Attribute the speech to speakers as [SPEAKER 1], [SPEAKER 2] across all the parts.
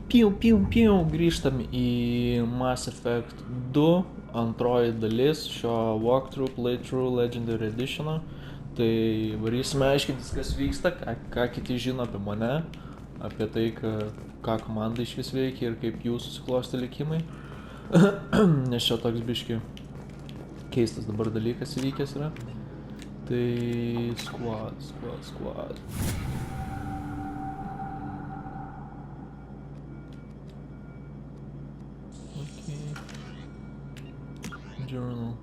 [SPEAKER 1] Grįžtam į Mass Effect 2, antroji dalis šio walkthrough playthrough Legendary Edition. Tai varysime aiškintis, kas vyksta, ką kiti žino apie mane, apie tai, ką komanda iš vis veikia ir kaip jų susiklosti likimai. Nes čia toks biški keistas dabar dalykas įvykęs yra. Tai squad. Journal.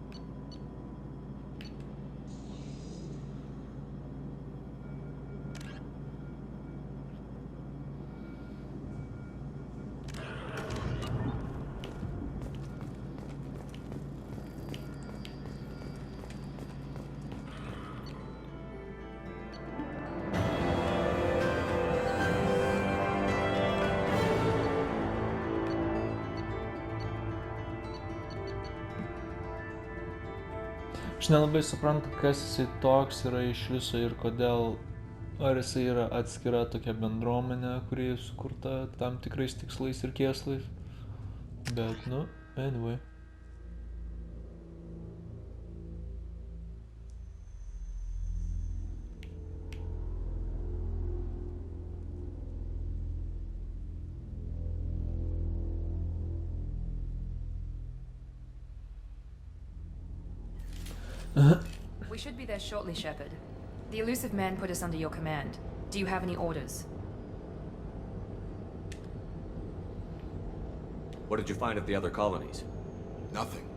[SPEAKER 1] Aš nelabai suprantu, kas jisai toks yra iš viso ir kodėl, ar jisai yra atskira tokia bendruomenė, kuri sukurta tam tikrais tikslais ir kėslais. Bet, anyway.
[SPEAKER 2] We should be there shortly, Shepard. The elusive man put us under your command. Do you have any orders?
[SPEAKER 3] What did you find at the other colonies?
[SPEAKER 4] Nothing.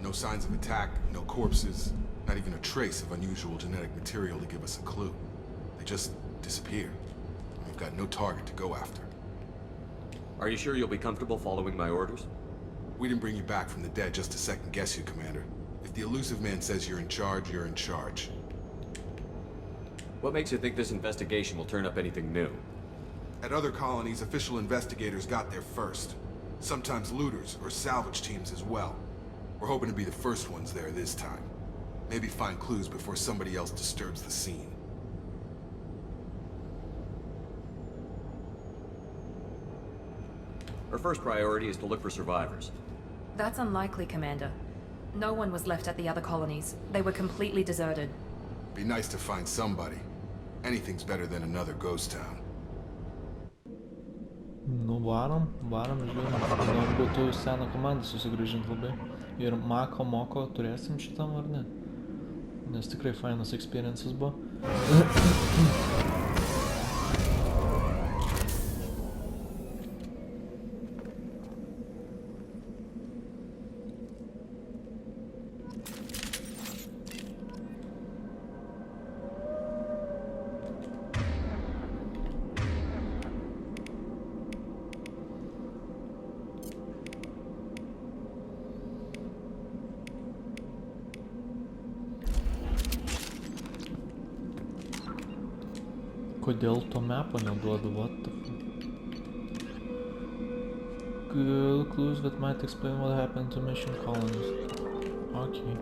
[SPEAKER 4] No signs of attack, no corpses, not even a trace of unusual genetic material to give us a clue. They just disappeared. We've got no target to go after.
[SPEAKER 3] Are you sure you'll be comfortable following my orders?
[SPEAKER 4] We didn't bring you back from the dead just to second guess you, Commander. If the elusive man says you're in charge, you're in charge.
[SPEAKER 3] What makes you think this investigation will turn up anything new?
[SPEAKER 4] At other colonies, official investigators got there first. Sometimes looters or salvage teams as well. We're hoping to be the first ones there this time. Maybe find clues before somebody else disturbs the scene.
[SPEAKER 3] Our first priority is to look for survivors.
[SPEAKER 2] That's unlikely, Commander. No one was left at the other colonies. They were completely deserted.
[SPEAKER 4] Be nice to find somebody. Anything's better than another ghost town.
[SPEAKER 1] Varom, žiūrim, nors būtų seną komandą susigrąžinti labai. Ir moko turėsim šitam ar ne? Nes tikrai fainas experiences buvo. Kodėl to mapo neduodu, what the fuck? Good clues that might explain what happened to mission colonies. Okay.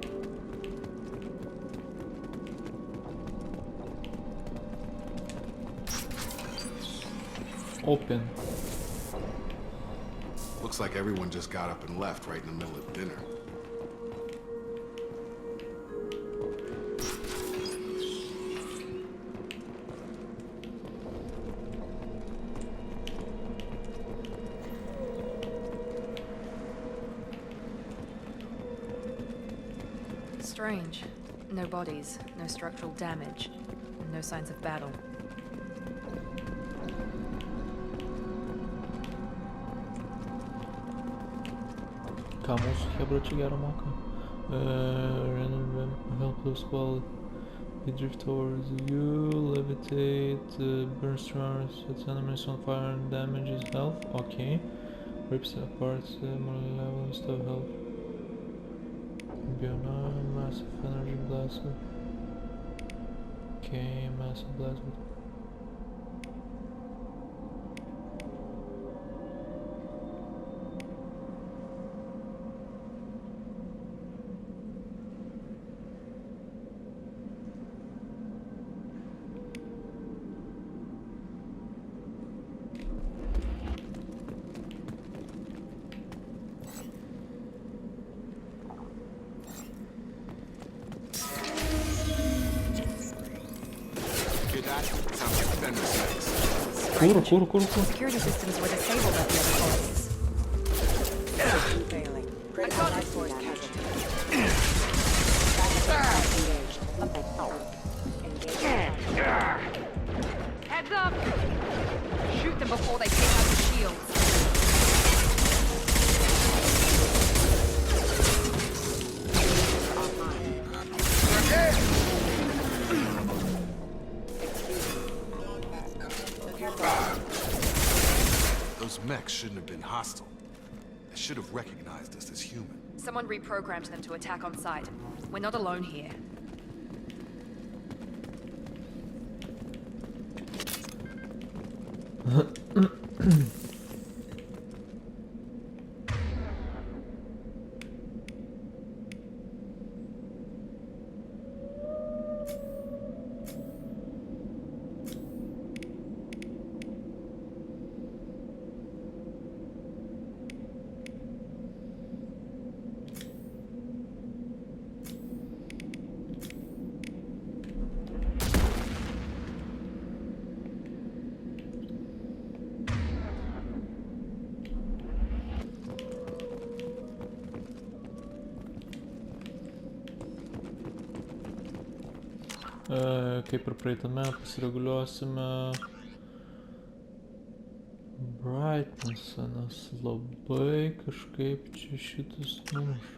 [SPEAKER 1] Open.
[SPEAKER 4] Looks like everyone just got up and left right in the middle of dinner.
[SPEAKER 2] Strange. No bodies, no structural damage, and no signs of battle.
[SPEAKER 1] Ką mūsų hebra čia gero moka? Random helpless while we drift towards you, levitate, burn stars, sets enemies on fire and damages health. Okay. Rips apart more level stuff health. Beyond massive energy blast. Okay, massive blast.
[SPEAKER 2] range.
[SPEAKER 1] Kur.
[SPEAKER 2] Security systems were disabled at the other colonies.
[SPEAKER 5] Failing.
[SPEAKER 2] I
[SPEAKER 5] Critical
[SPEAKER 2] got
[SPEAKER 5] life
[SPEAKER 2] it.
[SPEAKER 5] force casualty. Engaged.
[SPEAKER 2] Heads up! Shoot them before they take out the shields.
[SPEAKER 4] Those mechs shouldn't have been hostile. They should have recognized us as human.
[SPEAKER 2] Someone reprogrammed them to attack on sight. We're not alone here.
[SPEAKER 1] Kaip ir praeitame pasireguliuosime brightnessą, nes labai kažkaip čia šitas numuša.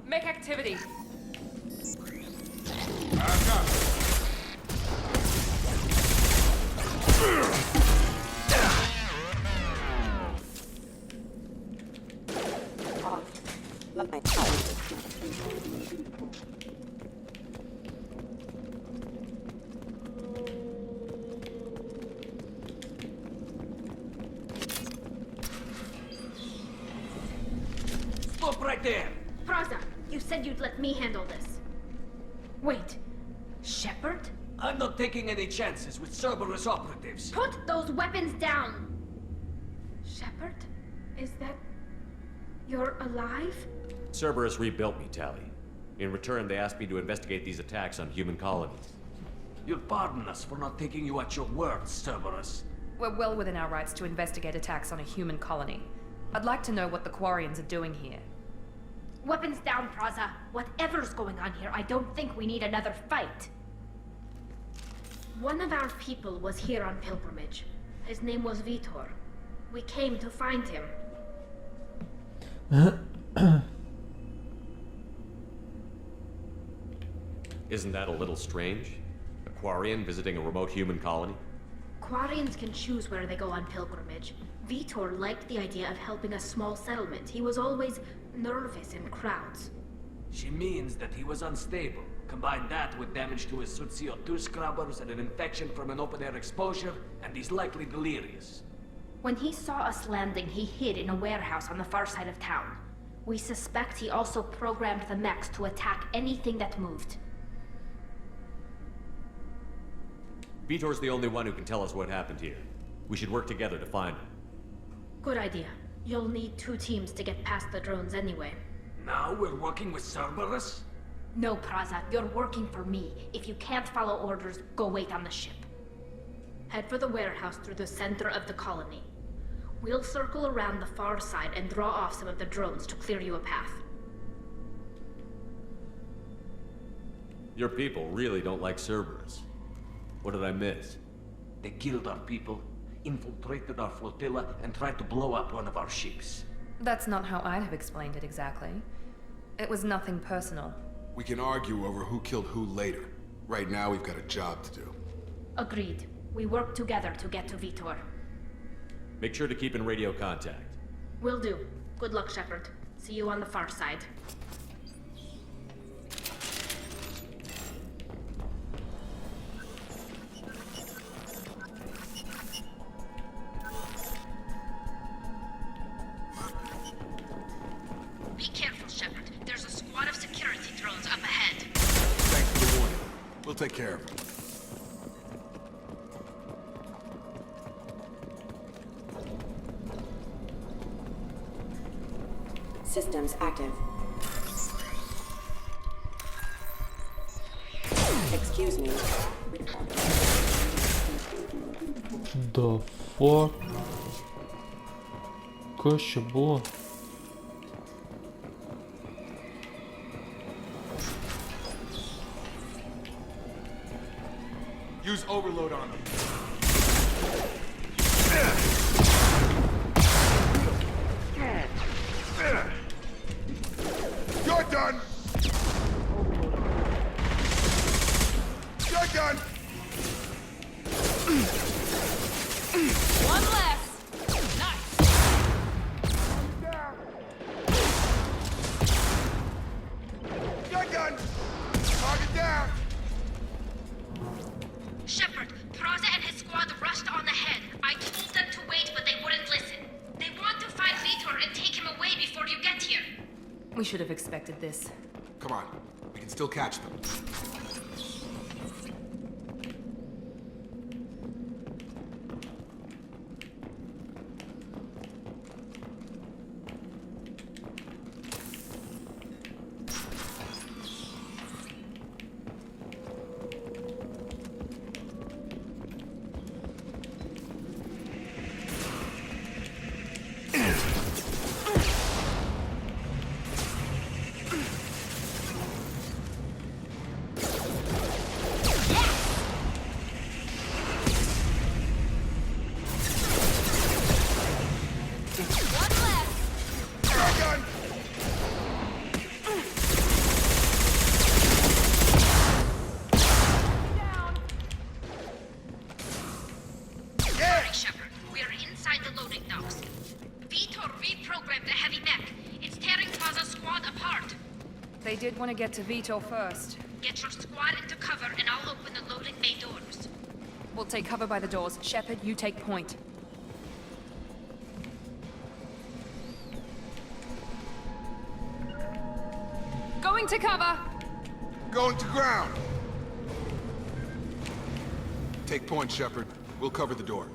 [SPEAKER 2] Make activity.
[SPEAKER 6] Stop right there!
[SPEAKER 7] Praza, you said you'd let me handle this. Wait, Shepard?
[SPEAKER 6] I'm not taking any chances with Cerberus operatives.
[SPEAKER 7] Put those weapons down! Shepard? Is that... you're alive?
[SPEAKER 3] Cerberus rebuilt me, Tally. In return, they asked me to investigate these attacks on human colonies.
[SPEAKER 6] You'll pardon us for not taking you at your word, Cerberus.
[SPEAKER 2] We're well within our rights to investigate attacks on a human colony. I'd like to know what the Quarians are doing here.
[SPEAKER 7] Weapons down, Praza. Whatever's going on here, I don't think we need another fight. One of our people was here on pilgrimage. His name was Vitor. We came to find him.
[SPEAKER 3] Isn't that a little strange? A Quarian visiting a remote human colony?
[SPEAKER 7] Quarians can choose where they go on pilgrimage. Vitor liked the idea of helping a small settlement. He was always nervous in crowds.
[SPEAKER 6] She means that he was unstable. Combine that with damage to his CO2 scrubbers and an infection from an open-air exposure, and he's likely delirious.
[SPEAKER 7] When he saw us landing, he hid in a warehouse on the far side of town. We suspect he also programmed the mechs to attack anything that moved.
[SPEAKER 3] Vitor's the only one who can tell us what happened here. We should work together to find him.
[SPEAKER 7] Good idea. You'll need 2 teams to get past the drones anyway.
[SPEAKER 6] Now we're working with Cerberus?
[SPEAKER 7] No, Praza, you're working for me. If you can't follow orders, go wait on the ship. Head for the warehouse through the center of the colony. We'll circle around the far side and draw off some of the drones to clear you a path.
[SPEAKER 3] Your people really don't like Cerberus. What did I miss?
[SPEAKER 6] They killed our people, infiltrated our flotilla, and tried to blow up one of our ships.
[SPEAKER 2] That's not how I'd have explained it exactly. It was nothing personal.
[SPEAKER 4] We can argue over who killed who later. Right now, we've got a job to do.
[SPEAKER 7] Agreed. We work together to get to Vitor.
[SPEAKER 3] Make sure to keep in radio contact.
[SPEAKER 7] Will do. Good luck, Shepard. See you on the far side. Be careful, Shepard. There's a squad of security drones up ahead.
[SPEAKER 4] Thanks for the warning. We'll take care of them.
[SPEAKER 5] Systems active. Excuse me.
[SPEAKER 1] The fuck? Kas čia buvo?
[SPEAKER 4] Use overload on them. You're done! You're done!
[SPEAKER 2] One less! Nice!
[SPEAKER 4] You're done! Target down!
[SPEAKER 7] Shepard, Praza and his squad rushed on ahead. I told them to wait, but they wouldn't listen. They want to find Vitor and take him away before you get here.
[SPEAKER 2] We should have expected this.
[SPEAKER 4] Come on, we can still catch them.
[SPEAKER 2] They did want to get to Vitor first.
[SPEAKER 7] Get your squad into cover and I'll open the loading bay doors.
[SPEAKER 2] We'll take cover by the doors. Shepard, you take point. Going to cover!
[SPEAKER 4] Going to ground! Take point, Shepard. We'll cover the door.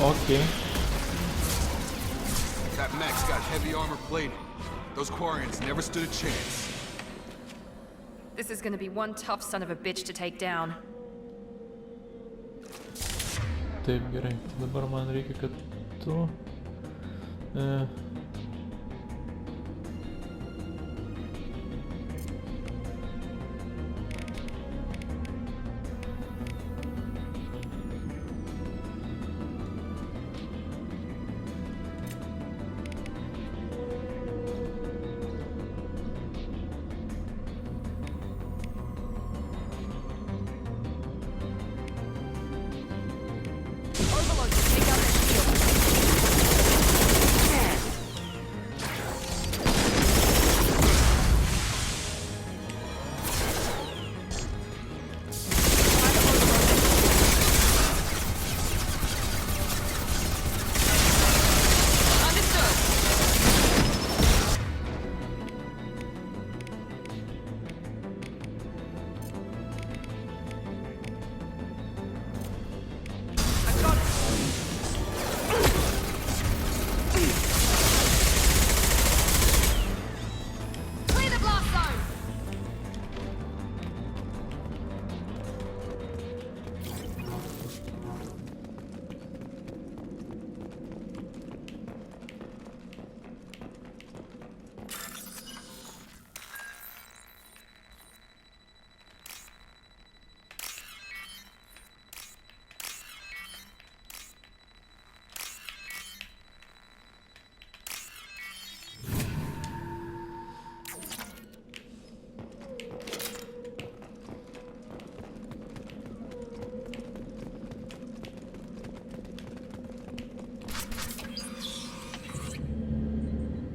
[SPEAKER 1] Okay.
[SPEAKER 4] That mech's got heavy armor plating. Those Quarians never stood a chance.
[SPEAKER 2] This is gonna be one tough son of a bitch to take down.
[SPEAKER 1] Taip, gerai. Dabar man reikia, kad tu...
[SPEAKER 2] Overload, take out their shield.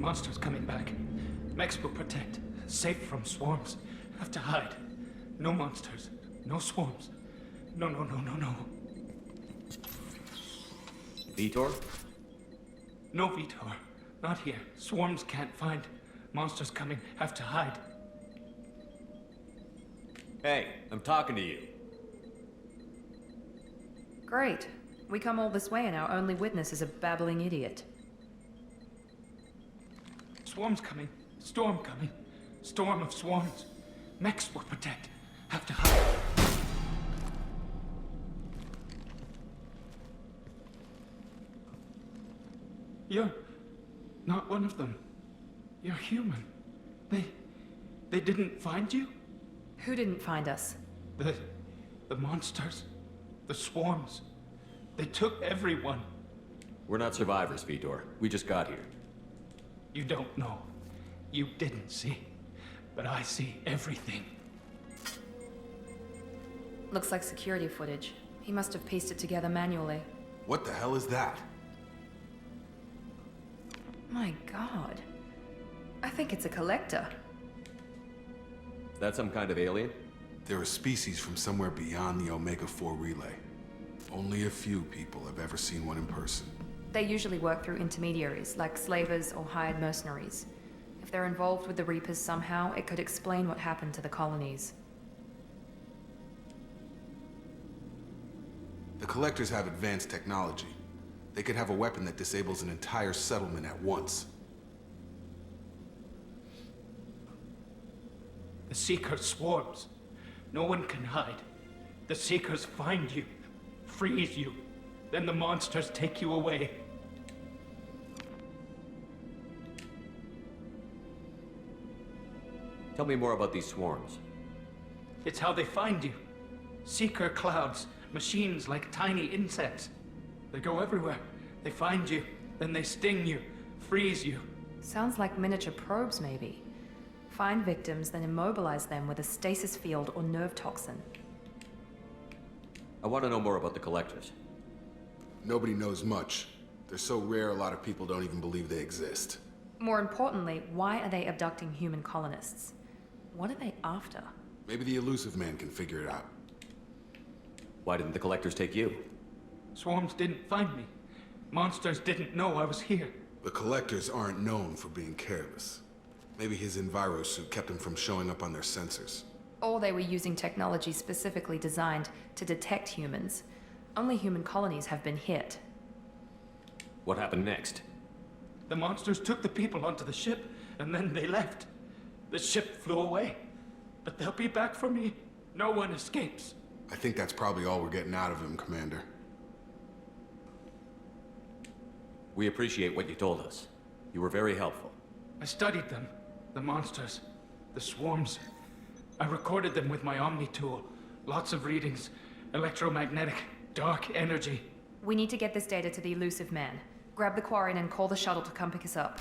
[SPEAKER 6] Monsters coming back. Mechs will protect. Safe from swarms. Have to hide. No monsters. No swarms. No.
[SPEAKER 3] Vitor?
[SPEAKER 6] No Vitor. Not here. Swarms can't find. Monsters coming. Have to hide.
[SPEAKER 3] Hey, I'm talking to you.
[SPEAKER 2] Great. We come all this way and our only witness is a babbling idiot.
[SPEAKER 6] Swarms coming. Storm coming. Storm of swarms. Mechs will protect. Have to hide. You're not one of them. You're human. They didn't find you?
[SPEAKER 2] Who didn't find us?
[SPEAKER 6] The monsters. The swarms. They took everyone.
[SPEAKER 3] We're not survivors, Vitor. We just got here.
[SPEAKER 6] You don't know. You didn't see. But I see everything.
[SPEAKER 2] Looks like security footage. He must have pieced it together manually.
[SPEAKER 4] What the hell is that?
[SPEAKER 2] My god. I think it's a collector.
[SPEAKER 3] Is that some kind of alien?
[SPEAKER 4] They're a species from somewhere beyond the Omega-4 relay. Only a few people have ever seen one in person.
[SPEAKER 2] They usually work through intermediaries, like slavers or hired mercenaries. If they're involved with the Reapers somehow, it could explain what happened to the colonies.
[SPEAKER 4] The Collectors have advanced technology. They could have a weapon that disables an entire settlement at once.
[SPEAKER 6] The Seeker swarms. No one can hide. The Seekers find you, freeze you, then the monsters take you away.
[SPEAKER 3] Tell me more about these swarms.
[SPEAKER 6] It's how they find you. Seeker clouds, machines like tiny insects. They go everywhere. They find you, then they sting you, freeze you.
[SPEAKER 2] Sounds like miniature probes, maybe. Find victims, then immobilize them with a stasis field or nerve toxin.
[SPEAKER 3] I want to know more about the Collectors.
[SPEAKER 4] Nobody knows much. They're so rare, a lot of people don't even believe they exist.
[SPEAKER 2] More importantly, why are they abducting human colonists? What are they after?
[SPEAKER 4] Maybe the elusive man can figure it out.
[SPEAKER 3] Why didn't the Collectors take you?
[SPEAKER 6] Swarms didn't find me. Monsters didn't know I was here.
[SPEAKER 4] The Collectors aren't known for being careless. Maybe his enviro suit kept him from showing up on their sensors.
[SPEAKER 2] Or they were using technology specifically designed to detect humans. Only human colonies have been hit.
[SPEAKER 3] What happened next?
[SPEAKER 6] The monsters took the people onto the ship, and then they left. The ship flew away. But they'll be back for me. No one escapes.
[SPEAKER 4] I think that's probably all we're getting out of him, Commander.
[SPEAKER 3] We appreciate what you told us. You were very helpful.
[SPEAKER 6] I studied them. The monsters. The swarms. I recorded them with my Omni tool. Lots of readings. Electromagnetic. Dark energy.
[SPEAKER 2] We need to get this data to the elusive man. Grab the Quarren and call the shuttle to come pick us up.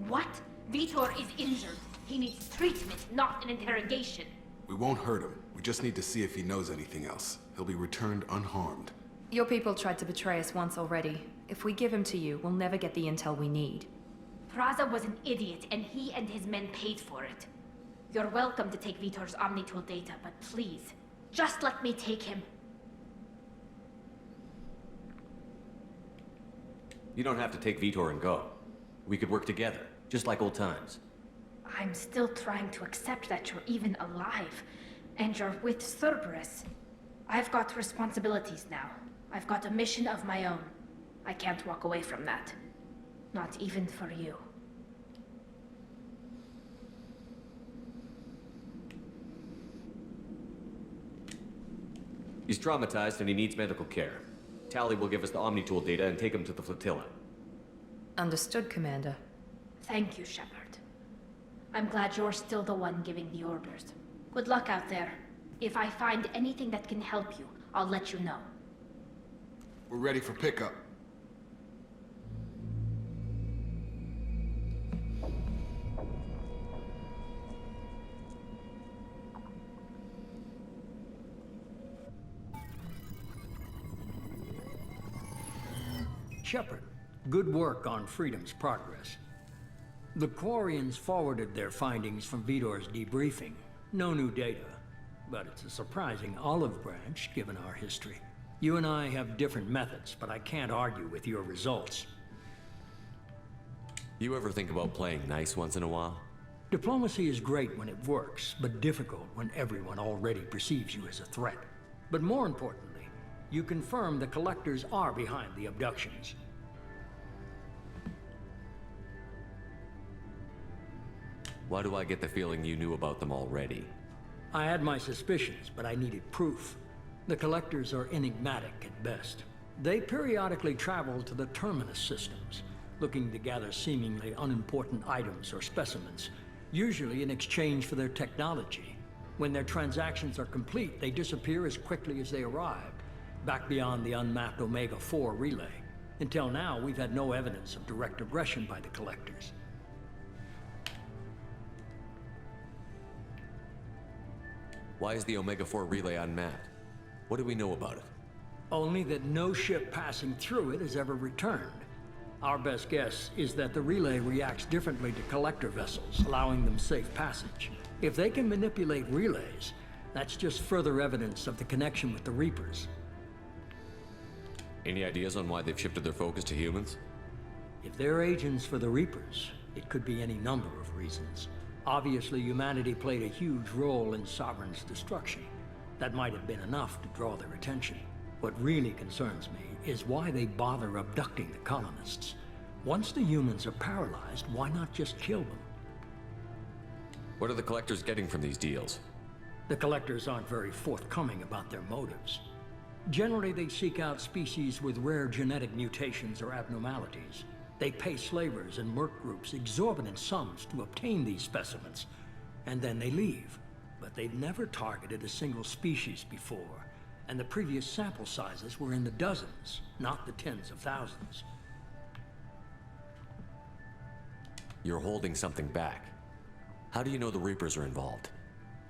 [SPEAKER 7] What? Vitor is injured. He needs treatment, not an interrogation.
[SPEAKER 4] We won't hurt him. We just need to see if he knows anything else. He'll be returned unharmed.
[SPEAKER 2] Your people tried to betray us once already. If we give him to you, we'll never get the intel we need.
[SPEAKER 7] Praza was an idiot, and he and his men paid for it. You're welcome to take Vitor's Omnitool data, but please, just let me take him.
[SPEAKER 3] You don't have to take Vitor and go. We could work together, just like old times.
[SPEAKER 7] I'm still trying to accept that you're even alive, and you're with Cerberus. I've got responsibilities now. I've got a mission of my own. I can't walk away from that. Not even for you.
[SPEAKER 3] He's traumatized and he needs medical care. Tali will give us the Omnitool data and take him to the flotilla.
[SPEAKER 2] Understood, Commander.
[SPEAKER 7] Thank you, Shepard. I'm glad you're still the one giving the orders. Good luck out there. If I find anything that can help you, I'll let you know.
[SPEAKER 4] We're ready for pickup.
[SPEAKER 8] Shepard, Good work on Freedom's progress. The Quarians forwarded their findings from Vidor's debriefing. No new data, but it's a surprising olive branch given our history. You and I have different methods, but I can't argue with your results.
[SPEAKER 3] You ever think about playing nice once in a while?
[SPEAKER 8] Diplomacy is great when it works, but difficult when everyone already perceives you as a threat. But more importantly, you confirm the Collectors are behind the abductions.
[SPEAKER 3] Why do I get the feeling you knew about them already?
[SPEAKER 8] I had my suspicions, but I needed proof. The Collectors are enigmatic at best. They periodically travel to the Terminus systems, looking to gather seemingly unimportant items or specimens, usually in exchange for their technology. When their transactions are complete, they disappear as quickly as they arrived, back beyond the unmapped Omega-4 relay. Until now, we've had no evidence of direct aggression by the Collectors.
[SPEAKER 3] Why is the Omega-4 relay unmapped? What do we know about it?
[SPEAKER 8] Only that no ship passing through it has ever returned. Our best guess is that the relay reacts differently to Collector vessels, allowing them safe passage. If they can manipulate relays, that's just further evidence of the connection with the Reapers.
[SPEAKER 3] Any ideas on why they've shifted their focus to humans?
[SPEAKER 8] If they're agents for the Reapers, it could be any number of reasons. Obviously, humanity played a huge role in Sovereign's destruction. That might have been enough to draw their attention. What really concerns me is why they bother abducting the colonists. Once the humans are paralyzed, why not just kill them?
[SPEAKER 3] What are the Collectors getting from these deals?
[SPEAKER 8] The Collectors aren't very forthcoming about their motives. Generally, they seek out species with rare genetic mutations or abnormalities. They pay slavers and merc groups exorbitant sums to obtain these specimens, and then they leave. But they've never targeted a single species before, and the previous sample sizes were in the dozens, not the tens of thousands.
[SPEAKER 3] You're holding something back. How do you know the Reapers are involved?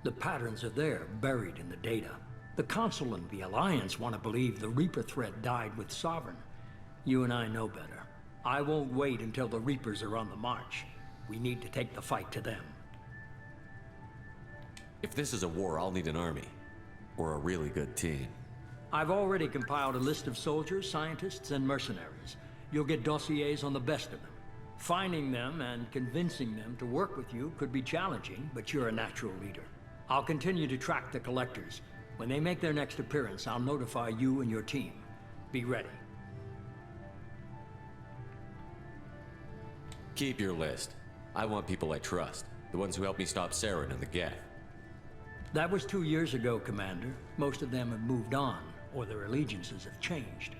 [SPEAKER 8] The patterns are there, buried in the data. The Council and the Alliance want to believe the Reaper threat died with Sovereign. You and I know better. I won't wait until the Reapers are on the march. We need to take the fight to them.
[SPEAKER 3] If this is a war, I'll need an army. Or a really good team.
[SPEAKER 8] I've already compiled a list of soldiers, scientists, and mercenaries. You'll get dossiers on the best of them. Finding them and convincing them to work with you could be challenging, but you're a natural leader. I'll continue to track the Collectors. When they make their next appearance, I'll notify you and your team. Be ready.
[SPEAKER 3] Keep your list. I want people I trust. The ones who helped me stop Saren and the Geth.
[SPEAKER 8] That was 2 years ago, Commander. Most of them have moved on, or their allegiances have changed.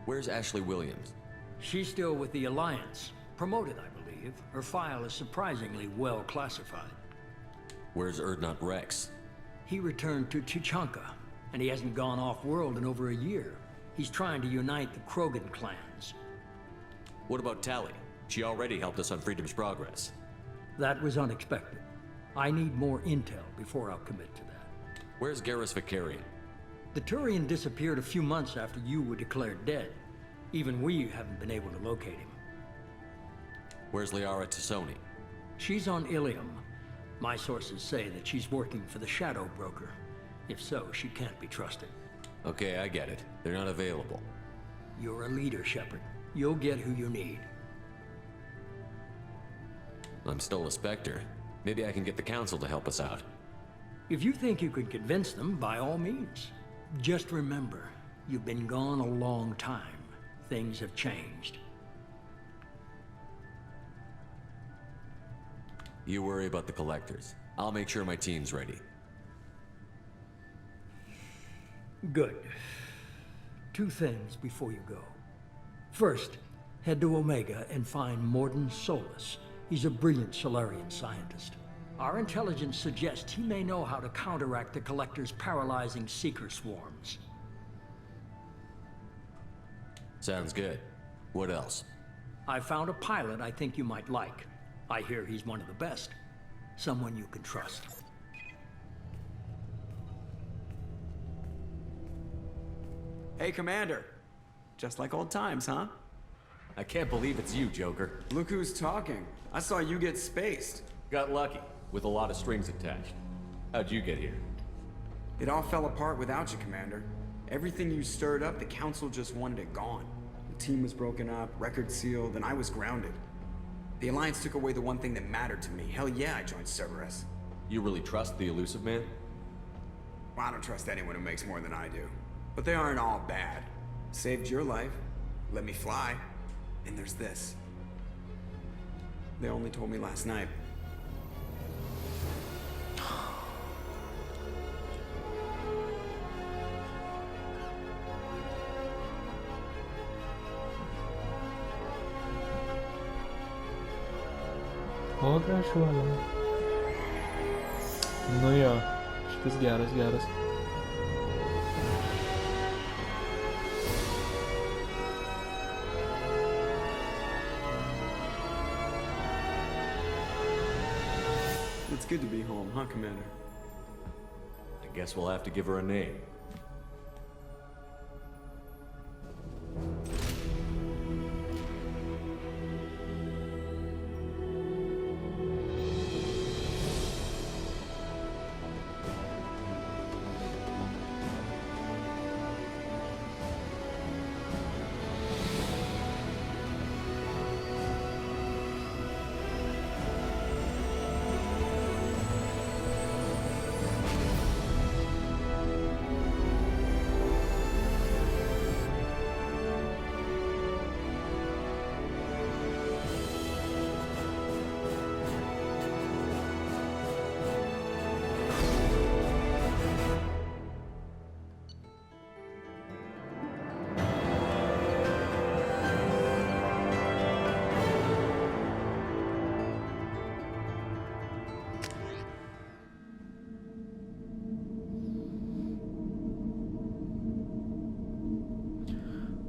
[SPEAKER 3] Where's Ashley Williams?
[SPEAKER 8] She's still with the Alliance. Promoted, I believe. Her file is surprisingly well classified.
[SPEAKER 3] Where's Erdnot Rex?
[SPEAKER 8] He returned to Chichanka, and he hasn't gone off-world in over a year. He's trying to unite the Krogan clans.
[SPEAKER 3] What about Tali? She already helped us on Freedom's progress.
[SPEAKER 8] That was unexpected. I need more intel before I'll commit to that.
[SPEAKER 3] Where's Garrus Vicarian?
[SPEAKER 8] The Turian disappeared a few months after you were declared dead. Even we haven't been able to locate him.
[SPEAKER 3] Where's Liara Tassoni?
[SPEAKER 8] She's on Ilium. My sources say that she's working for the Shadow Broker. If so, she can't be trusted.
[SPEAKER 3] Okay, I get it. They're not available.
[SPEAKER 8] You're a leader, Shepard. You'll get who you need.
[SPEAKER 3] I'm still a Spectre. Maybe I can get the Council to help us out.
[SPEAKER 8] If you think you could convince them, by all means. Just remember, you've been gone a long time. Things have changed.
[SPEAKER 3] You worry about the Collectors. I'll make sure my team's ready.
[SPEAKER 8] Good. 2 things before you go. First, head to Omega and find Morden Solus. He's a brilliant Solarian scientist. Our intelligence suggests he may know how to counteract the Collector's paralyzing Seeker swarms.
[SPEAKER 3] Sounds good. What else?
[SPEAKER 8] I found a pilot I think you might like. I hear he's one of the best. Someone you can trust.
[SPEAKER 9] Hey, Commander. just like old times, huh?
[SPEAKER 3] I can't believe it's you, Joker.
[SPEAKER 9] Look who's talking. I saw you get spaced.
[SPEAKER 3] Got lucky, with a lot of strings attached. How'd you get here?
[SPEAKER 9] It all fell apart without you, Commander. Everything you stirred up, the Council just wanted it gone. The team was broken up, records sealed, and I was grounded. The Alliance took away the one thing that mattered to me. Hell yeah, I joined Cerberus.
[SPEAKER 3] You really trust the Elusive Man?
[SPEAKER 9] Well, I don't trust anyone who makes more than I do. But they aren't all bad. Saved your life, let me fly, and there's this. They only told me last night.
[SPEAKER 1] O, gražuolė. Nu jo, šitas geras.
[SPEAKER 9] It's good to be home, huh, Commander?
[SPEAKER 3] I guess we'll have to give her a name.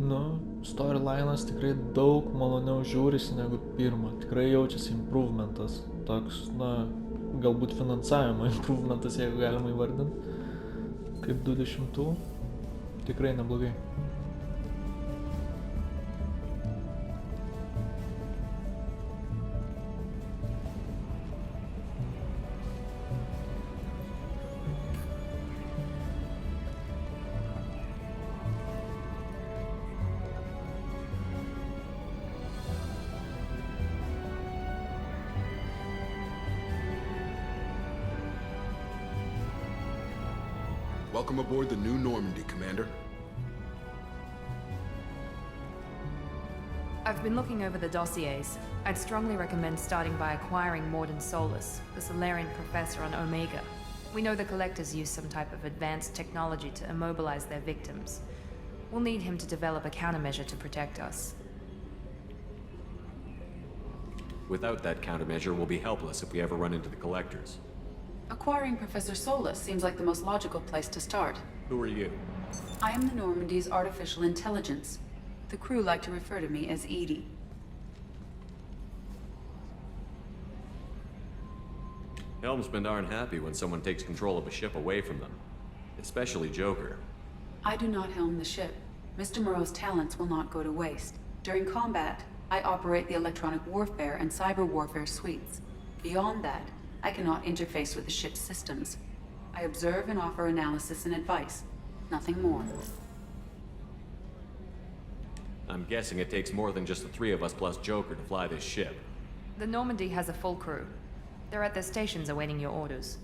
[SPEAKER 1] Nu, storylinas tikrai daug maloniau žiūrisi negu pirmą. Tikrai jaučiasi improvementas. Toks, na, galbūt finansavimo improvementas, jeigu galima įvardinti. Kaip 20. Tikrai neblogai.
[SPEAKER 4] Welcome aboard the New Normandy, Commander.
[SPEAKER 2] I've been looking over the dossiers. I'd strongly recommend starting by acquiring Morden Solus, the Solarian professor on Omega. We know the Collectors use some type of advanced technology to immobilize their victims. We'll need him to develop a countermeasure to protect us.
[SPEAKER 3] Without that countermeasure, we'll be helpless if we ever run into the Collectors.
[SPEAKER 10] Acquiring Professor Solus seems like the most logical place to start.
[SPEAKER 3] Who are you?
[SPEAKER 10] I am the Normandy's artificial intelligence. The crew like to refer to me as Edie.
[SPEAKER 3] Helmsmen aren't happy when someone takes control of a ship away from them. Especially Joker.
[SPEAKER 10] I do not helm the ship. Mr. Moreau's talents will not go to waste. During combat, I operate the electronic warfare and cyber warfare suites. Beyond that, I cannot interface with the ship's systems. I observe and offer analysis and advice. Nothing more.
[SPEAKER 3] I'm guessing it takes more than just the three of us plus Joker to fly this ship.
[SPEAKER 2] The Normandy has a full crew. They're at their stations awaiting your orders.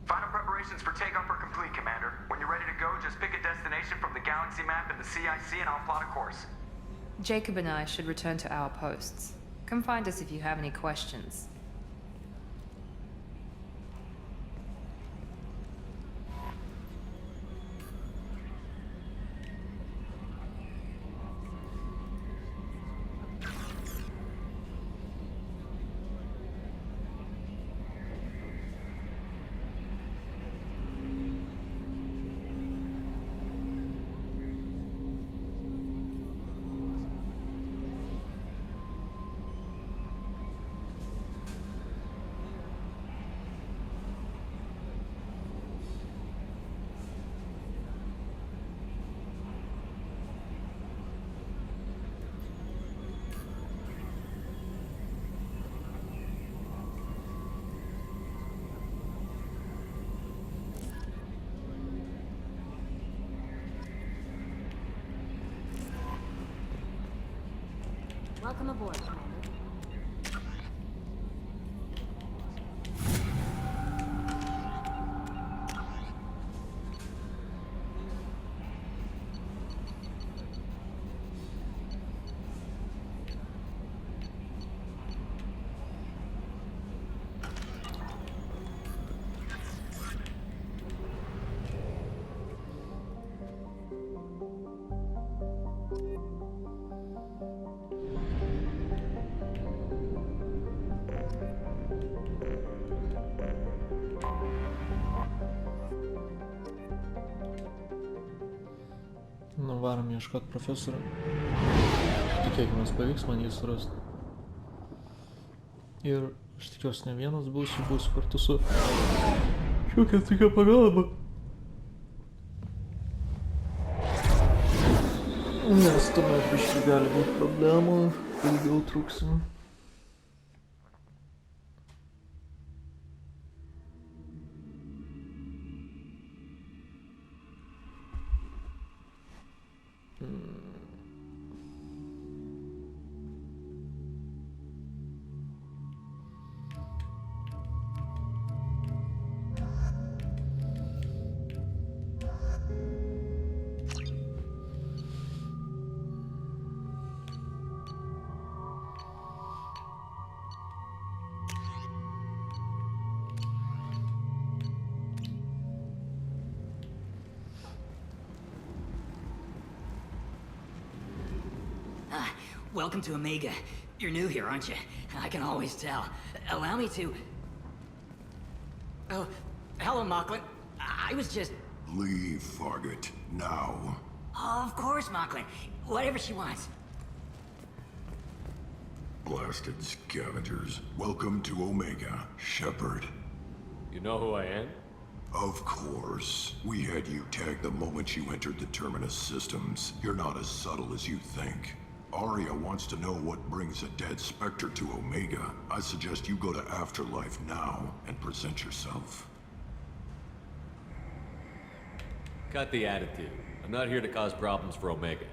[SPEAKER 11] Final preparations for takeoff are complete, Commander. When you're ready to go, just pick a destination from the galaxy map in the CIC and I'll plot a course.
[SPEAKER 2] Jacob and I should return to our posts. Come find us if you have any questions.
[SPEAKER 12] Welcome aboard, Commander.
[SPEAKER 1] Nu, varom ieškot profesorių. Tikėkime, pavyks man jį surasti. Ir aš tikiuosi ne vienas būsiu kartu su šiokia tokia pagalba. Nes tuomet biškai gali būti problemų, ilgiau truksim.
[SPEAKER 13] Welcome to Omega. You're new here, aren't you? I can always tell. Allow me to... Oh, hello, Mocklin. I was just...
[SPEAKER 14] Leave, Fargate. Now.
[SPEAKER 13] Oh, of course, Mocklin. Whatever she wants.
[SPEAKER 14] Blasted scavengers. Welcome to Omega, Shepard.
[SPEAKER 3] You know who I am?
[SPEAKER 14] Of course. We had you tagged the moment you entered the Terminus systems. You're not as subtle as you think. Arya wants to know what brings a dead Spectre to Omega. I suggest you go to Afterlife now and present yourself.
[SPEAKER 3] Cut the attitude. I'm not here to cause problems for Omega.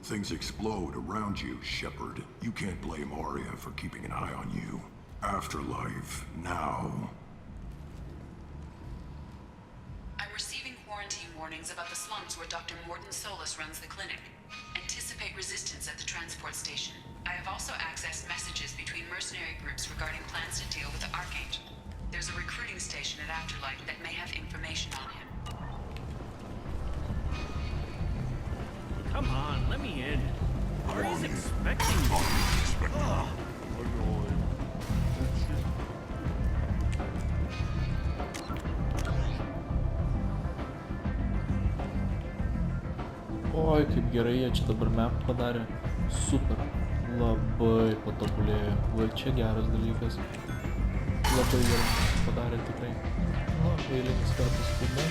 [SPEAKER 14] Things explode around you, Shepard. You can't blame Arya for keeping an eye on you. Afterlife now.
[SPEAKER 10] I'm receiving quarantine warnings about the slums where Dr. Mordin Solus runs the clinic. Anticipate resistance at the transport station. I have also accessed messages between mercenary groups regarding plans to deal with the Archangel. There's a recruiting station at Afterlife that may have information on him.
[SPEAKER 6] Come on, let me in. Ari's expecting me. Ugh.
[SPEAKER 1] Oi, kaip gerai jie čia dabar map padarė. Super. Labai patobulėjo. Va, čia geras dalykas. Labai gerai padarė tikrai. Nu, eilinis kartas filme.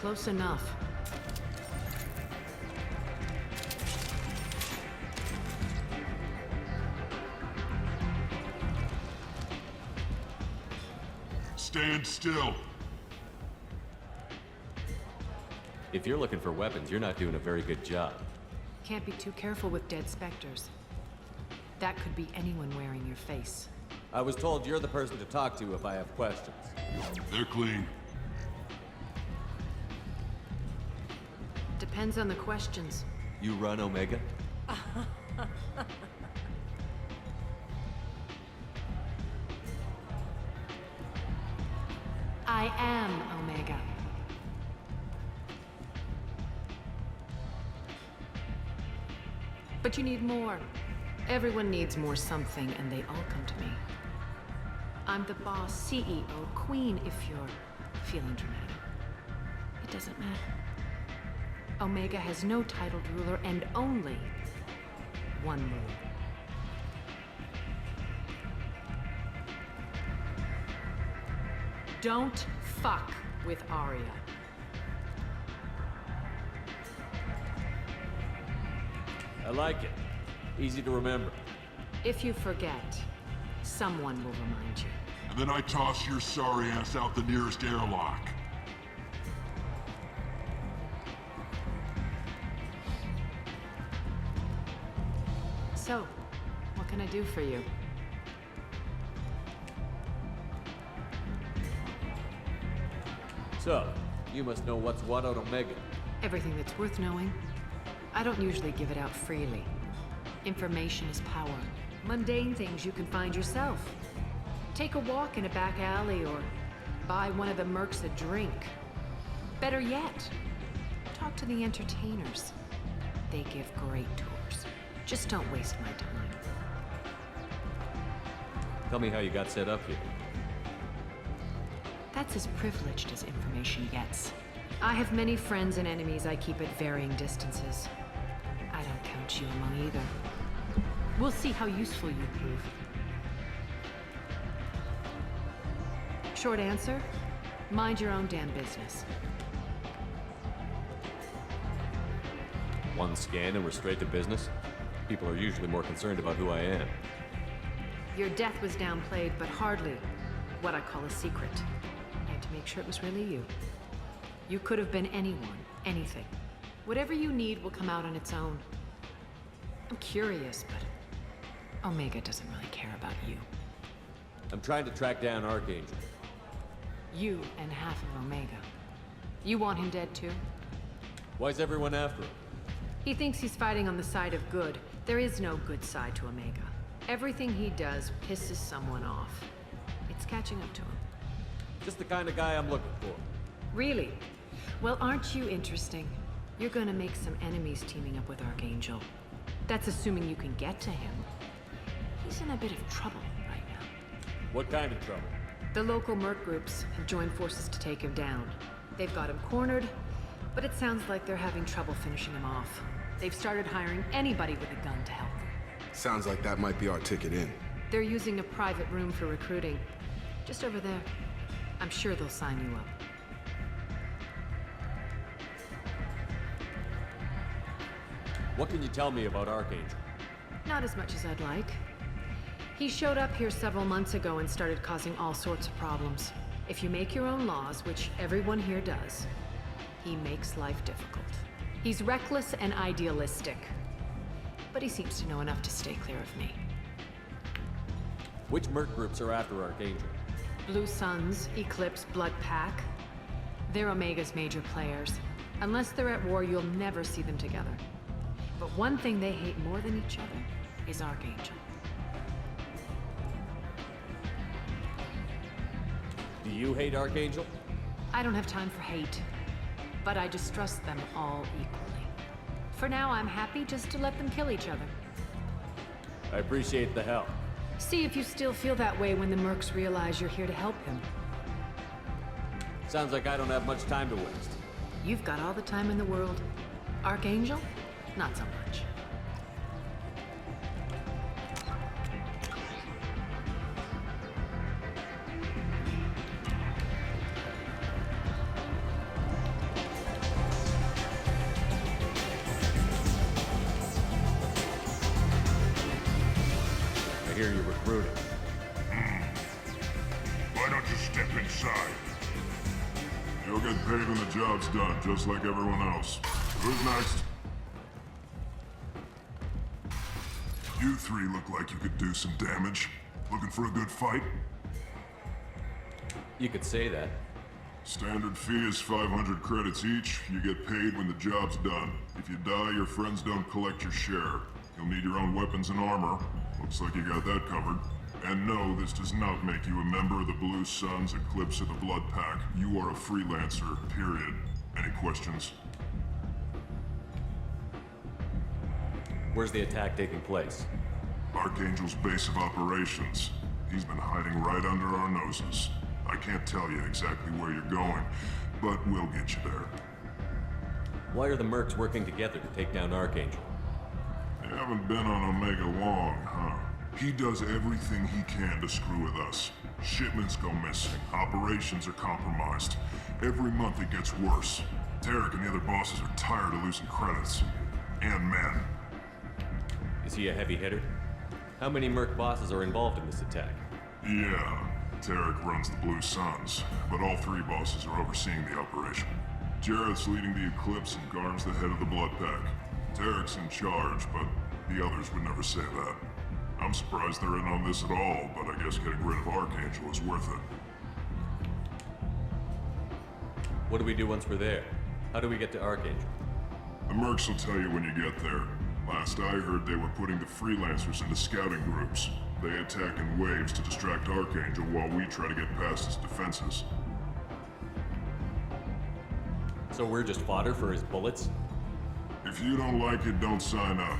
[SPEAKER 2] Close enough.
[SPEAKER 14] Stand still.
[SPEAKER 3] If you're looking for weapons, you're not doing a very good job.
[SPEAKER 2] Can't be too careful with dead specters. That could be anyone wearing your face.
[SPEAKER 3] I was told you're the person to talk to if I have questions.
[SPEAKER 14] They're clean.
[SPEAKER 2] Depends on the questions.
[SPEAKER 3] You run Omega?
[SPEAKER 2] I am Omega. But you need more. Everyone needs more something, and they all come to me. I'm the boss, CEO, queen, if you're feeling dramatic. It doesn't matter. Omega has no titled ruler and only one ruler.
[SPEAKER 12] Don't fuck with Arya.
[SPEAKER 3] I like it. Easy to remember.
[SPEAKER 12] If you forget, someone will remind you.
[SPEAKER 14] And then I toss your sorry ass out the nearest airlock.
[SPEAKER 12] So, what can I do for you?
[SPEAKER 3] So, you must know what's what on Omega.
[SPEAKER 12] Everything that's worth knowing. I don't usually give it out freely. Information is power. Mundane things you can find yourself. Take a walk in a back alley or buy one of the mercs a drink. Better yet, talk to the entertainers. They give great tours. Just don't waste my time.
[SPEAKER 3] Tell me how you got set up here.
[SPEAKER 12] That's as privileged as information gets. I have many friends and enemies I keep at varying distances. I don't count you among either. We'll see how useful you prove. Short answer, mind your own damn business.
[SPEAKER 3] One scan and we're straight to business? People are usually more concerned about who I am.
[SPEAKER 12] Your death was downplayed, but hardly what I call a secret. I had to make sure it was really you. You could have been anyone, anything. Whatever you need will come out on its own. I'm curious, but Omega doesn't really care about you.
[SPEAKER 3] I'm trying to track down Archangel.
[SPEAKER 12] You and half of Omega. You want him dead too?
[SPEAKER 3] Why's everyone after him?
[SPEAKER 12] He thinks he's fighting on the side of good. There is no good side to Omega. Everything he does pisses someone off. It's catching up to him.
[SPEAKER 3] Just the kind of guy I'm looking for.
[SPEAKER 12] Really? Well, aren't you interesting? You're gonna make some enemies teaming up with Archangel. That's assuming you can get to him. He's in a bit of trouble right now.
[SPEAKER 3] What kind of trouble?
[SPEAKER 12] The local merc groups have joined forces to take him down. They've got him cornered, but it sounds like they're having trouble finishing him off. They've started hiring anybody with a gun to help them.
[SPEAKER 4] Sounds like that might be our ticket in.
[SPEAKER 12] They're using a private room for recruiting. Just over there. I'm sure they'll sign you up.
[SPEAKER 3] What can you tell me about Archangel?
[SPEAKER 12] Not as much as I'd like. He showed up here several months ago and started causing all sorts of problems. If you make your own laws, which everyone here does, he makes life difficult. He's reckless and idealistic. But he seems to know enough to stay clear of me.
[SPEAKER 3] Which merc groups are after Archangel?
[SPEAKER 12] Blue Suns, Eclipse, Blood Pack. They're Omega's major players. Unless they're at war, you'll never see them together. But one thing they hate more than each other is Archangel.
[SPEAKER 3] Do you hate Archangel?
[SPEAKER 12] I don't have time for hate, but I distrust them all equally. For now, I'm happy just to let them kill each other.
[SPEAKER 3] I appreciate the help.
[SPEAKER 12] See if you still feel that way when the mercs realize you're here to help him.
[SPEAKER 3] Sounds like I don't have much time to waste.
[SPEAKER 12] You've got all the time in the world. Archangel? Not so much.
[SPEAKER 3] I hear you're recruiting.
[SPEAKER 14] Why don't you step inside? You'll get paid when the job's done, just like everyone else. Who's next? You three look like you could do some damage. Looking for a good fight?
[SPEAKER 3] You could say that.
[SPEAKER 14] Standard fee is 500 credits each. You get paid when the job's done. If you die, your friends don't collect your share. You'll need your own weapons and armor. Looks like you got that covered. And no, this does not make you a member of the Blue Suns, Eclipse, or the Blood Pack. You are a freelancer, period. Any questions?
[SPEAKER 3] Where's the attack taking place?
[SPEAKER 14] Archangel's base of operations. He's been hiding right under our noses. I can't tell you exactly where you're going, but we'll get you there.
[SPEAKER 3] Why are the mercs working together to take down Archangel?
[SPEAKER 14] You haven't been on Omega long, huh? He does everything he can to screw with us. Shipments go missing, operations are compromised. Every month it gets worse. Tarek and the other bosses are tired of losing credits. And men.
[SPEAKER 3] Is he a heavy hitter? How many Merc bosses are involved in this attack?
[SPEAKER 14] Yeah, Tarek runs the Blue Suns, but all three bosses are overseeing the operation. Jarrett's leading the Eclipse and Garm's the head of the Blood Pack. Tarek's in charge, but the others would never say that. I'm surprised they're in on this at all, but I guess getting rid of Archangel is worth it.
[SPEAKER 3] What do we do once we're there? How do we get to Archangel?
[SPEAKER 14] The Mercs will tell you when you get there. Last I heard, they were putting the freelancers into scouting groups. They attack in waves to distract Archangel while we try to get past his defenses.
[SPEAKER 3] So we're just fodder for his bullets?
[SPEAKER 14] If you don't like it, don't sign up.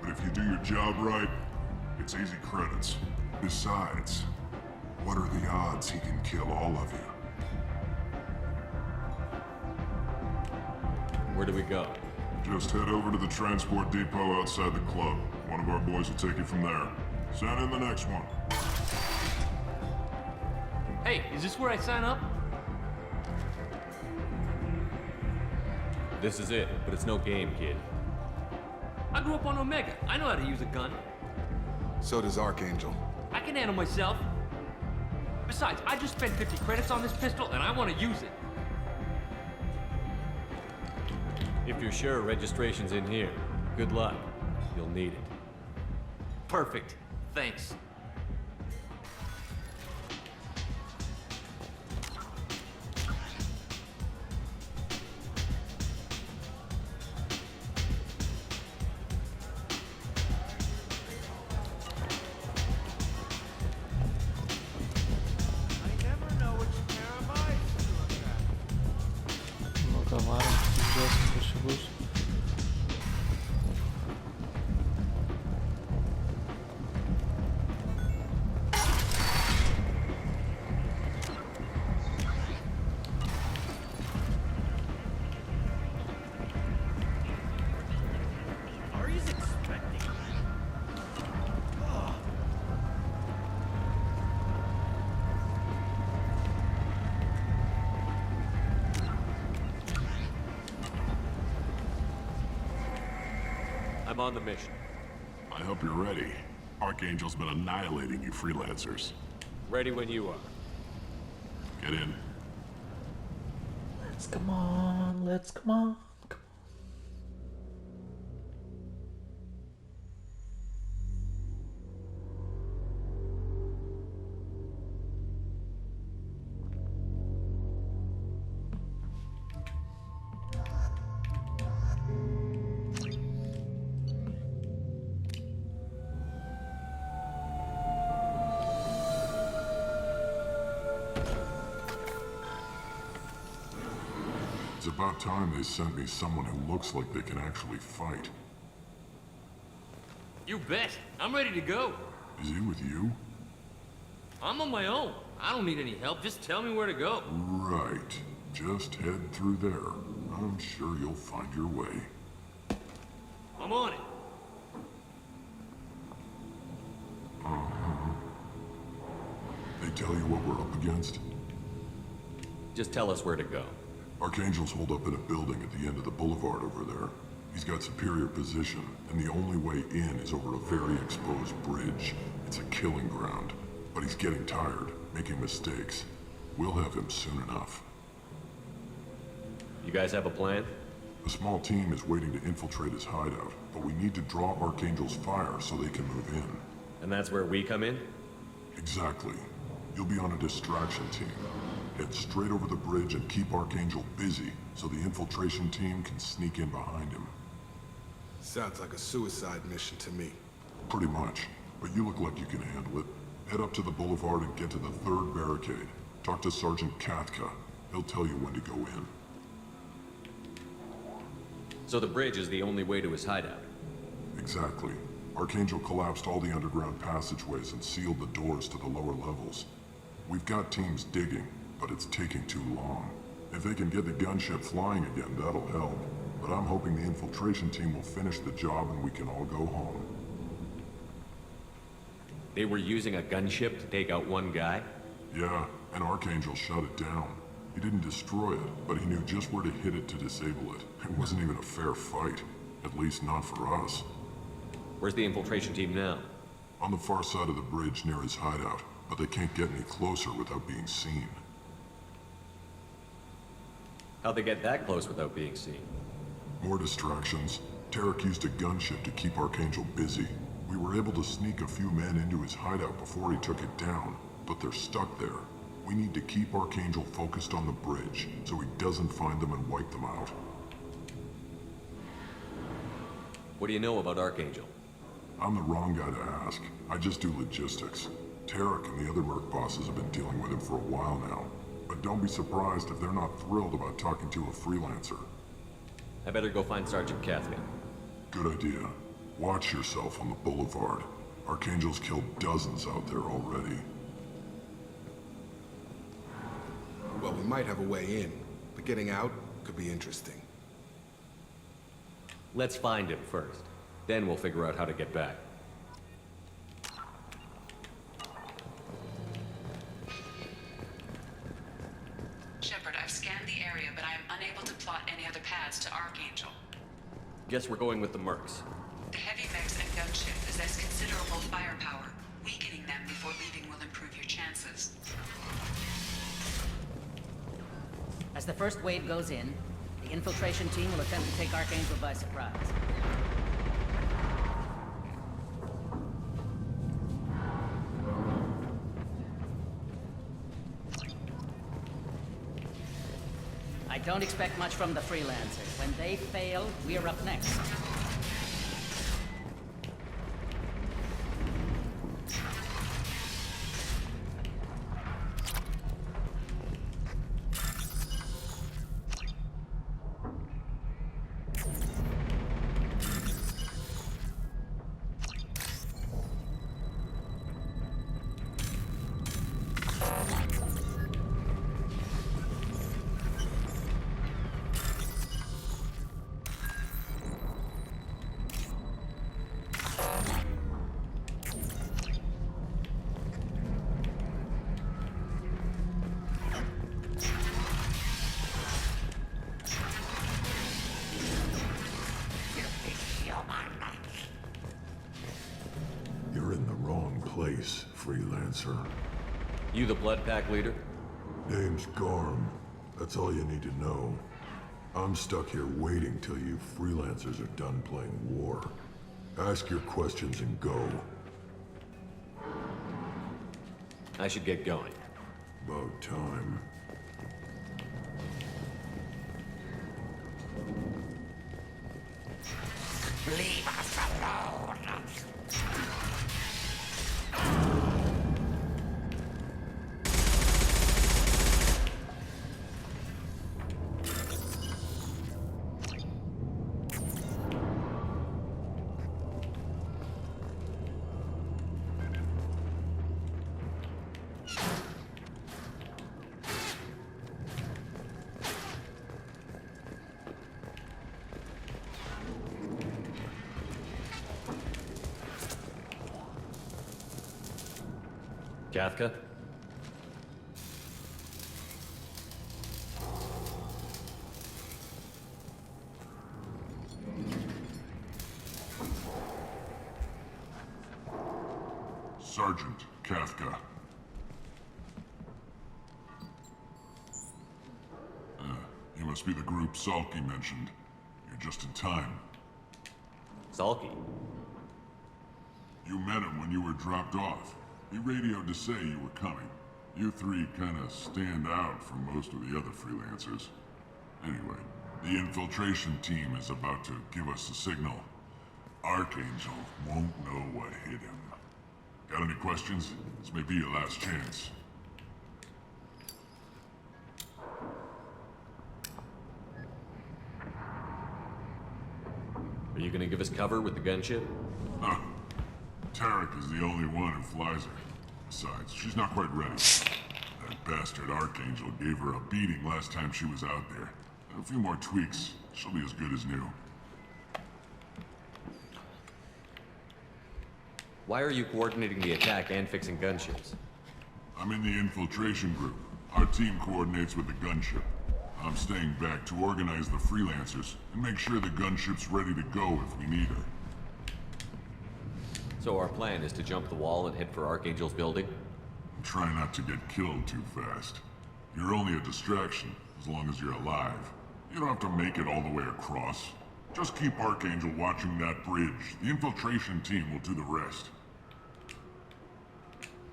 [SPEAKER 14] But if you do your job right, it's easy credits. Besides, what are the odds he can kill all of you?
[SPEAKER 3] Where do we go?
[SPEAKER 14] Just head over to the transport depot outside the club. One of our boys will take you from there. Send in the next one.
[SPEAKER 15] Hey, is this where I sign up?
[SPEAKER 3] This is it, but it's no game, kid.
[SPEAKER 15] I grew up on Omega. I know how to use a gun.
[SPEAKER 4] So does Archangel.
[SPEAKER 15] I can handle myself. Besides, I just spent 50 credits on this pistol, and I want to use it.
[SPEAKER 3] If you're sure registration's in here, good luck. You'll need it.
[SPEAKER 15] Perfect. Thanks.
[SPEAKER 3] I'm on the mission.
[SPEAKER 14] I hope you're ready. Archangel's been annihilating you freelancers.
[SPEAKER 3] Ready when you are.
[SPEAKER 14] Get in.
[SPEAKER 1] Let's come on, let's come on.
[SPEAKER 14] It's about time they sent me someone who looks like they can actually fight.
[SPEAKER 15] You bet. I'm ready to go.
[SPEAKER 14] Is he with you?
[SPEAKER 15] I'm on my own. I don't need any help. Just tell me where to go.
[SPEAKER 14] Right. Just head through there. I'm sure you'll find your way.
[SPEAKER 15] I'm on it.
[SPEAKER 14] They tell you what we're up against?
[SPEAKER 3] Just tell us where to go.
[SPEAKER 14] Archangel's holed up in a building at the end of the boulevard over there. He's got superior position, and the only way in is over a very exposed bridge. It's a killing ground. But he's getting tired, making mistakes. We'll have him soon enough.
[SPEAKER 3] You guys have a plan?
[SPEAKER 14] A small team is waiting to infiltrate his hideout, but we need to draw Archangel's fire so they can move in.
[SPEAKER 3] And that's where we come in?
[SPEAKER 14] Exactly. You'll be on a distraction team. Head straight over the bridge and keep Archangel busy so the infiltration team can sneak in behind him.
[SPEAKER 4] Sounds like a suicide mission to me.
[SPEAKER 14] Pretty much, but you look like you can handle it. Head up to the boulevard and get to the third barricade. Talk to Sergeant Katka. He'll tell you when to go in.
[SPEAKER 3] So the bridge is the only way to his hideout?
[SPEAKER 14] Exactly. Archangel collapsed all the underground passageways and sealed the doors to the lower levels. We've got teams digging, but it's taking too long. If they can get the gunship flying again, that'll help. But I'm hoping the infiltration team will finish the job and we can all go home.
[SPEAKER 3] They were using a gunship to take out one guy?
[SPEAKER 14] Yeah, and Archangel shut it down. He didn't destroy it, but he knew just where to hit it to disable it. It wasn't even a fair fight. At least not for us.
[SPEAKER 3] Where's the infiltration team now?
[SPEAKER 14] On the far side of the bridge near his hideout, but they can't get any closer without being seen.
[SPEAKER 3] How'd they get that close without being seen?
[SPEAKER 14] More distractions. Tarek used a gunship to keep Archangel busy. We were able to sneak a few men into his hideout before he took it down, but they're stuck there. We need to keep Archangel focused on the bridge, so he doesn't find them and wipe them out.
[SPEAKER 3] What do you know about Archangel?
[SPEAKER 14] I'm the wrong guy to ask. I just do logistics. Tarek and the other merc bosses have been dealing with him for a while now. But don't be surprised if they're not thrilled about talking to a freelancer.
[SPEAKER 3] I better go find Sergeant Kafka.
[SPEAKER 14] Good idea. Watch yourself on the boulevard. Archangel's killed dozens out there already.
[SPEAKER 4] Well, we might have a way in, but getting out could be interesting.
[SPEAKER 3] Let's find him first. Then we'll figure out how to get back.
[SPEAKER 10] Shepard, I've scanned the area, but I am unable to plot any other paths to Archangel.
[SPEAKER 3] Guess we're going with the mercs.
[SPEAKER 10] The heavy mechs and gunship possess considerable firepower. Weakening them before leaving will improve your chances.
[SPEAKER 16] As the first wave goes in, the infiltration team will attempt to take Archangel by surprise. I don't expect much from the freelancers. When they fail, we're up next.
[SPEAKER 14] You're in the wrong place, freelancer.
[SPEAKER 3] You the Blood Pack leader?
[SPEAKER 14] Name's Garm. That's all you need to know. I'm stuck here waiting till you freelancers are done playing war. Ask your questions and go.
[SPEAKER 3] I should get going.
[SPEAKER 14] About time.
[SPEAKER 13] Leave us alone!
[SPEAKER 3] Kafka?
[SPEAKER 14] Sergeant Kafka. You must be the group Salky mentioned. You're just in time.
[SPEAKER 3] Salky?
[SPEAKER 14] You met him when you were dropped off. He radioed to say you were coming. You three kind of stand out from most of the other freelancers. Anyway, the infiltration team is about to give us the signal. Archangel won't know what hit him. Got any questions? This may be your last chance.
[SPEAKER 3] Are you gonna give us cover with the gunship?
[SPEAKER 14] Huh. Tarek is the only one who flies her. Besides, she's not quite ready. That bastard Archangel gave her a beating last time she was out there. A few more tweaks, she'll be as good as new.
[SPEAKER 3] Why are you coordinating the attack and fixing gunships?
[SPEAKER 14] I'm in the infiltration group. Our team coordinates with the gunship. I'm staying back to organize the freelancers and make sure the gunship's ready to go if we need her.
[SPEAKER 3] So our plan is to jump the wall and head for Archangel's building?
[SPEAKER 14] Try not to get killed too fast. You're only a distraction, as long as you're alive. You don't have to make it all the way across. Just keep Archangel watching that bridge. The infiltration team will do the rest.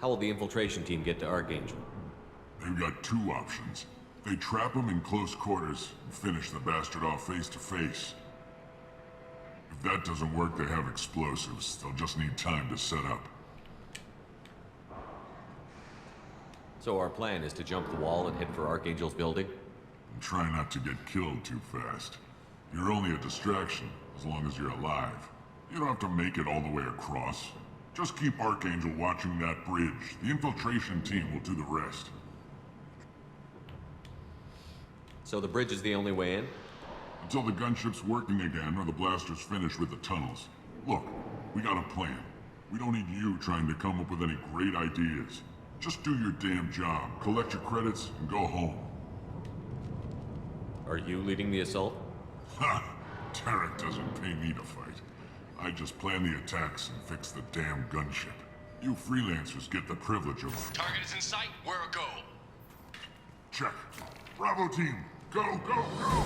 [SPEAKER 3] How will the infiltration team get to Archangel?
[SPEAKER 14] They've got two options. They trap him in close quarters and finish the bastard off face to face. If that doesn't work, they have explosives. They'll just need time to set up.
[SPEAKER 3] So our plan is to jump the wall and head for Archangel's building?
[SPEAKER 14] And try not to get killed too fast. You're only a distraction, as long as you're alive. You don't have to make it all the way across. Just keep Archangel watching that bridge. The infiltration team will do the rest.
[SPEAKER 3] So the bridge is the only way in?
[SPEAKER 14] Until the gunship's working again or the blasters finish with the tunnels. Look, we got a plan. We don't need you trying to come up with any great ideas. Just do your damn job, collect your credits, and go home.
[SPEAKER 3] Are you leading the assault?
[SPEAKER 14] Ha! Tarek doesn't pay me to fight. I just plan the attacks and fix the damn gunship. You freelancers get the privilege of...
[SPEAKER 17] Target is in sight. Where a go?
[SPEAKER 14] Check. Bravo team, go, go, go!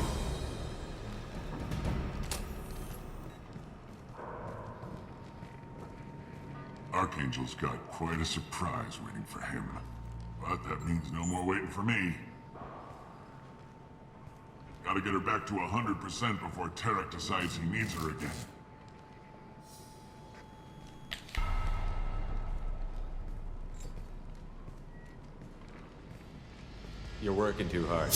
[SPEAKER 14] Archangel's got quite a surprise waiting for him. But that means no more waiting for me. Gotta get her back to 100% before Tarek decides he needs her again.
[SPEAKER 3] You're working too hard.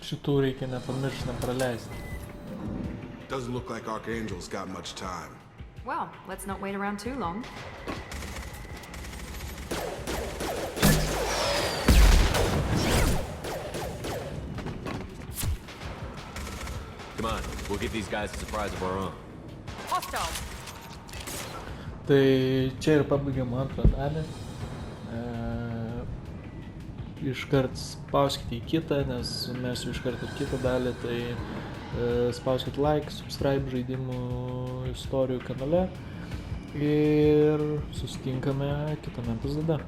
[SPEAKER 1] Šitų reikia nepamiršti, nepraleisti.
[SPEAKER 4] Doesn't look like Archangel's got much time.
[SPEAKER 2] Well, let's not wait around too long.
[SPEAKER 3] Come on, we'll give these guys a surprise of our own.
[SPEAKER 2] Hostile!
[SPEAKER 1] Tai čia ir pabaigiam antrą dalį. Iškart spauskite į kitą, nes mes jau iškart ir kitą dalį, tai spauskite like, subscribe žaidimų istorijų kanale ir susitinkame kitame epizode.